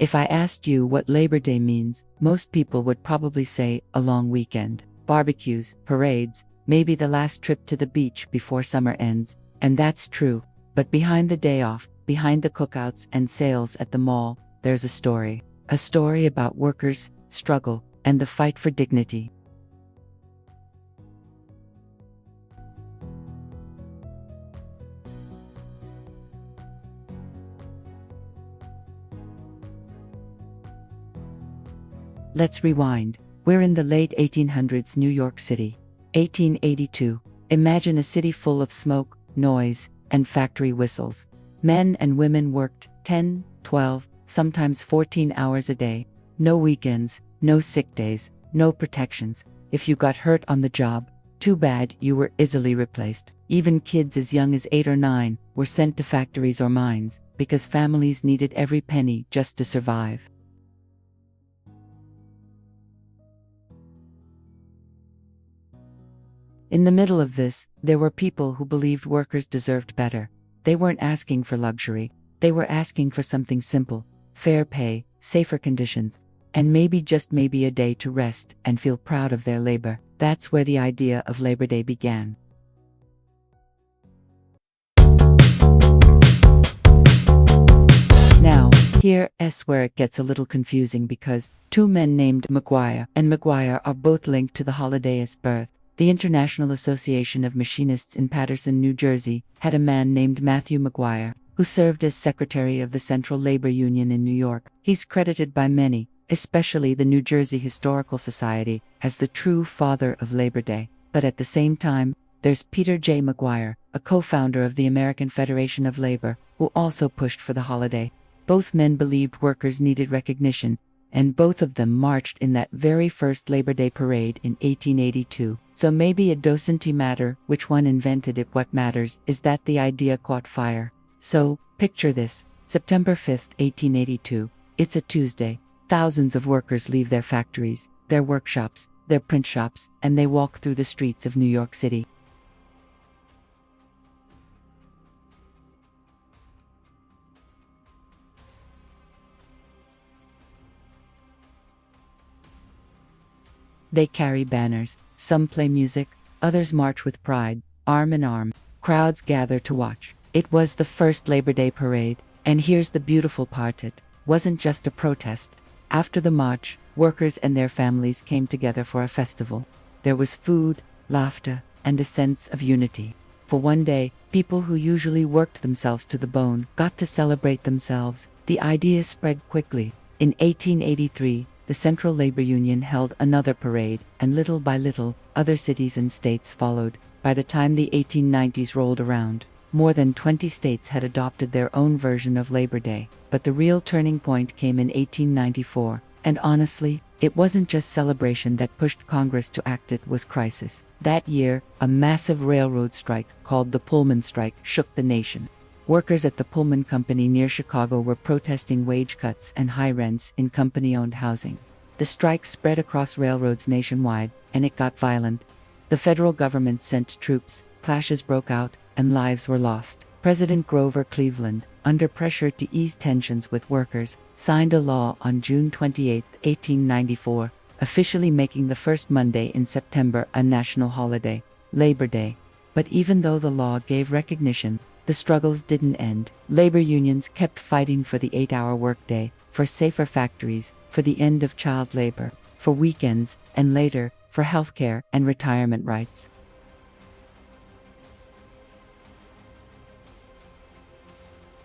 If I asked you what Labor Day means, most people would probably say a long weekend, barbecues, parades, maybe the last trip to the beach before summer ends. And that's true. But behind the day off, behind the cookouts and sales at the mall, there's a story. A story about workers, struggle, and the fight for dignity. Let's rewind. We're in the late 1800s New York City. 1882. Imagine a city full of smoke, noise, and factory whistles. Men and women worked 10, 12, sometimes 14 hours a day. No weekends, no sick days, no protections. If you got hurt on the job, too bad, you were easily replaced. Even kids as young as 8 or 9 were sent to factories or mines because families needed every penny just to survive. In the middle of this, there were people who believed workers deserved better. They weren't asking for luxury. They were asking for something simple: fair pay, safer conditions, and maybe, just maybe, a day to rest and feel proud of their labor. That's where the idea of Labor Day began. Now, here's where it gets a little confusing, because two men named McGuire and McGuire are both linked to the holiday's birth. The International Association of Machinists in Paterson, New Jersey, had a man named Matthew McGuire, who served as secretary of the Central Labor Union in New York. He's credited by many, especially the New Jersey Historical Society, as the true father of Labor Day. But at the same time, there's Peter J. McGuire, a co-founder of the American Federation of Labor, who also pushed for the holiday. Both men believed workers needed recognition, and both of them marched in that very first Labor Day parade in 1882. So maybe it doesn't matter which one invented it. What matters is that the idea caught fire. So, picture this: September 5th, 1882. It's a Tuesday. Thousands of workers leave their factories, their workshops, their print shops, and they walk through the streets of New York City. They carry banners, some play music, others march with pride, arm in arm. Crowds gather to watch. It was the first Labor Day parade, and here's the beautiful part: it wasn't just a protest. After the march, workers and their families came together for a festival. There was food, laughter, and a sense of unity. For one day, people who usually worked themselves to the bone got to celebrate themselves. The idea spread quickly. In 1883, the Central Labor Union held another parade, and little by little, other cities and states followed. By the time the 1890s rolled around, more than 20 states had adopted their own version of Labor Day. But the real turning point came in 1894, and honestly, it wasn't just celebration that pushed Congress to act, it was crisis. That year, a massive railroad strike, called the Pullman Strike, shook the nation. Workers at the Pullman Company near Chicago were protesting wage cuts and high rents in company-owned housing. The strike spread across railroads nationwide, and it got violent. The federal government sent troops, clashes broke out, and lives were lost. President Grover Cleveland, under pressure to ease tensions with workers, signed a law on June 28, 1894, officially making the first Monday in September a national holiday, Labor Day. But even though the law gave recognition, the struggles didn't end. Labor unions kept fighting for the 8-hour workday, for safer factories, for the end of child labor, for weekends, and later, for healthcare and retirement rights.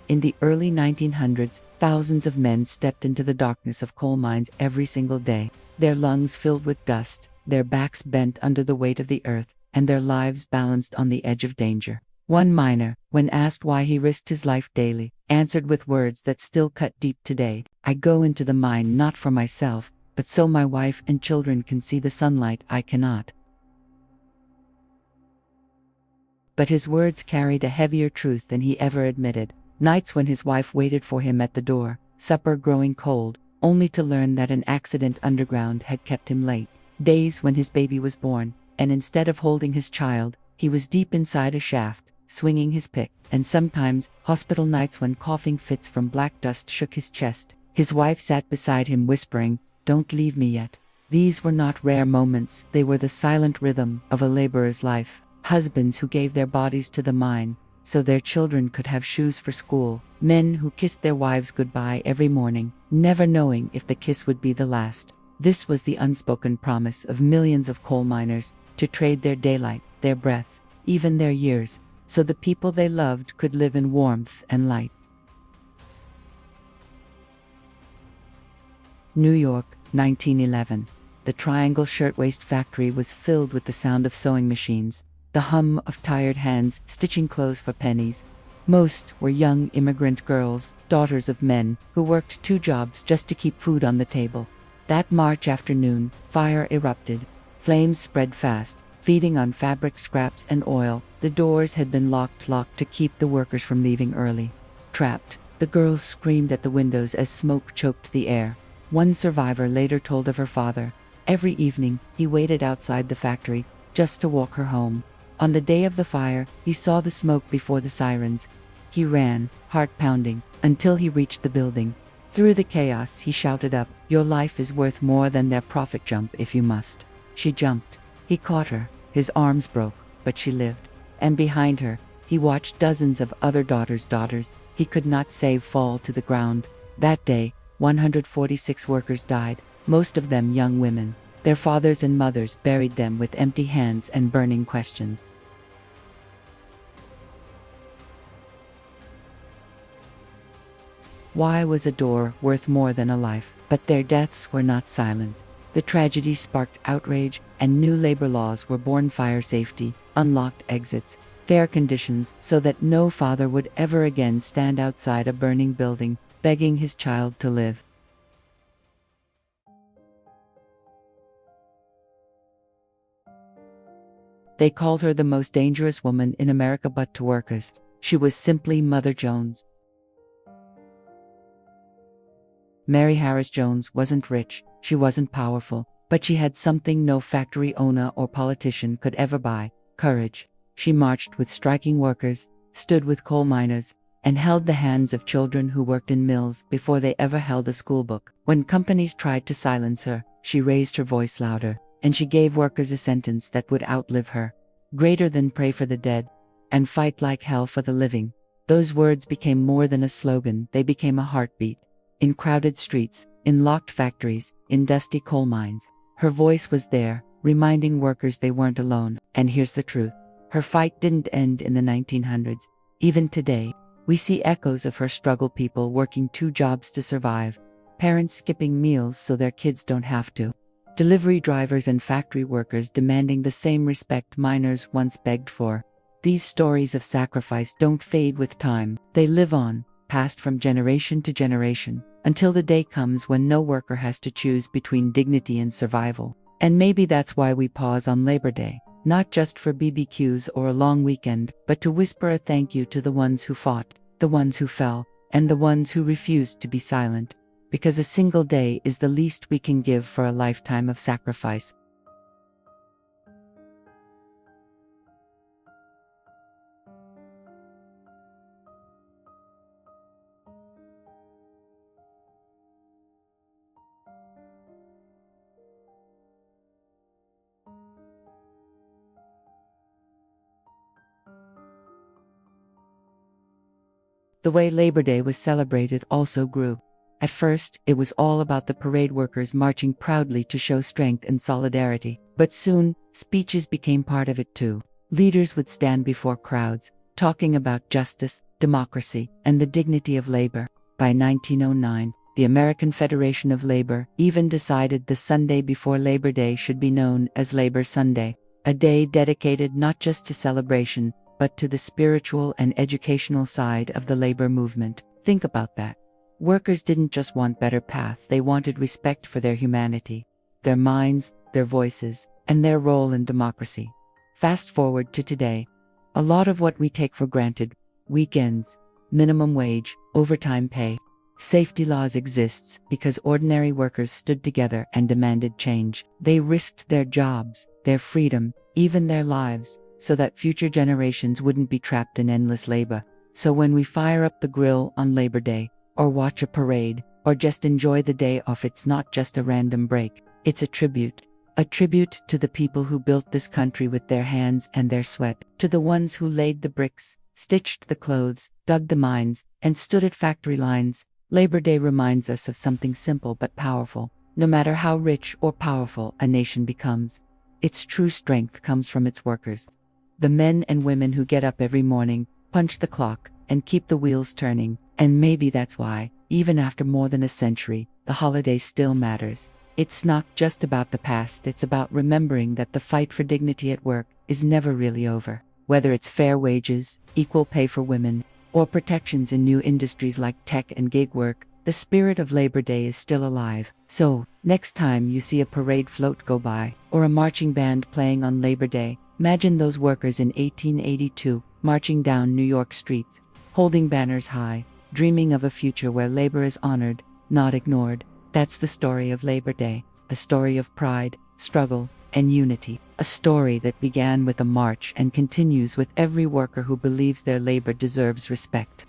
In the early 1900s, thousands of men stepped into the darkness of coal mines every single day, their lungs filled with dust, their backs bent under the weight of the earth, and their lives balanced on the edge of danger. One miner, when asked why he risked his life daily, answered with words that still cut deep today: "I go into the mine not for myself, but so my wife and children can see the sunlight I cannot." But his words carried a heavier truth than he ever admitted. Nights when his wife waited for him at the door, supper growing cold, only to learn that an accident underground had kept him late. Days when his baby was born, and instead of holding his child, he was deep inside a shaft, swinging his pick. And sometimes, hospital nights when coughing fits from black dust shook his chest, His wife sat beside him whispering, "Don't leave me yet." These were not rare moments, they were the silent rhythm of a laborer's life. Husbands who gave their bodies to the mine so their children could have shoes for school. Men who kissed their wives goodbye every morning, never knowing if the kiss would be the last. This was the unspoken promise of millions of coal miners to trade their daylight, their breath, even their years, so the people they loved could live in warmth and light. New York, 1911. The Triangle Shirtwaist Factory was filled with the sound of sewing machines, the hum of tired hands stitching clothes for pennies. Most were young immigrant girls, daughters of men, who worked 2 jobs just to keep food on the table. That March afternoon, fire erupted. Flames spread fast, feeding on fabric scraps and oil. The doors had been locked to keep the workers from leaving early. Trapped, the girls screamed at the windows as smoke choked the air. One survivor later told of her father. Every evening, he waited outside the factory, just to walk her home. On the day of the fire, he saw the smoke before the sirens. He ran, heart pounding, until he reached the building. Through the chaos, he shouted up, "Your life is worth more than their profit jump if you must." She jumped. He caught her. His arms broke, but she lived. And behind her, he watched dozens of other daughters he could not save fall to the ground. That day, 146 workers died, most of them young women. Their fathers and mothers buried them with empty hands and burning questions. Why was a door worth more than a life? But their deaths were not silent. The tragedy sparked outrage, and new labor laws were born: fire safety, unlocked exits, fair conditions, so that no father would ever again stand outside a burning building, begging his child to live. They called her the most dangerous woman in America, but to workers, she was simply Mother Jones. Mary Harris Jones wasn't rich, she wasn't powerful, but she had something no factory owner or politician could ever buy: courage. She marched with striking workers, stood with coal miners, and held the hands of children who worked in mills before they ever held a schoolbook. When companies tried to silence her, she raised her voice louder, and she gave workers a sentence that would outlive her: greater than pray for the dead and fight like hell for the living. Those words became more than a slogan, they became a heartbeat. In crowded streets, in locked factories, in dusty coal mines, her voice was there, reminding workers they weren't alone. And here's the truth: her fight didn't end in the 1900s. Even today, we see echoes of her struggle: people working 2 jobs to survive, parents skipping meals so their kids don't have to, delivery drivers and factory workers demanding the same respect miners once begged for. These stories of sacrifice don't fade with time, they live on, passed from generation to generation, until the day comes when no worker has to choose between dignity and survival. And maybe that's why we pause on Labor Day, not just for BBQs or a long weekend, but to whisper a thank you to the ones who fought, the ones who fell, and the ones who refused to be silent. Because a single day is the least we can give for a lifetime of sacrifice. The way Labor Day was celebrated also grew. At first, it was all about the parade workers marching proudly to show strength and solidarity. But soon, speeches became part of it too. Leaders would stand before crowds, talking about justice, democracy, and the dignity of labor. By 1909, the American Federation of Labor even decided the Sunday before Labor Day should be known as Labor Sunday, a day dedicated not just to celebration, but to the spiritual and educational side of the labor movement. Think about that. Workers didn't just want better path, they wanted respect for their humanity, their minds, their voices, and their role in democracy. Fast forward to today. A lot of what we take for granted, weekends, minimum wage, overtime pay, safety laws exists because ordinary workers stood together and demanded change. They risked their jobs, their freedom, even their lives, so that future generations wouldn't be trapped in endless labor. So when we fire up the grill on Labor Day, or watch a parade, or just enjoy the day off. It's not just a random break, it's a tribute. A tribute to the people who built this country with their hands and their sweat, to the ones who laid the bricks, stitched the clothes, dug the mines, and stood at factory lines. Labor Day reminds us of something simple but powerful. No matter how rich or powerful a nation becomes, its true strength comes from its workers. The men and women who get up every morning, punch the clock, and keep the wheels turning. And maybe that's why, even after more than a century, the holiday still matters. It's not just about the past, it's about remembering that the fight for dignity at work is never really over. Whether it's fair wages, equal pay for women, or protections in new industries like tech and gig work, the spirit of Labor Day is still alive. So, next time you see a parade float go by, or a marching band playing on Labor Day, imagine those workers in 1882, marching down New York streets, holding banners high, dreaming of a future where labor is honored, not ignored. That's the story of Labor Day, a story of pride, struggle, and unity. A story that began with a march and continues with every worker who believes their labor deserves respect.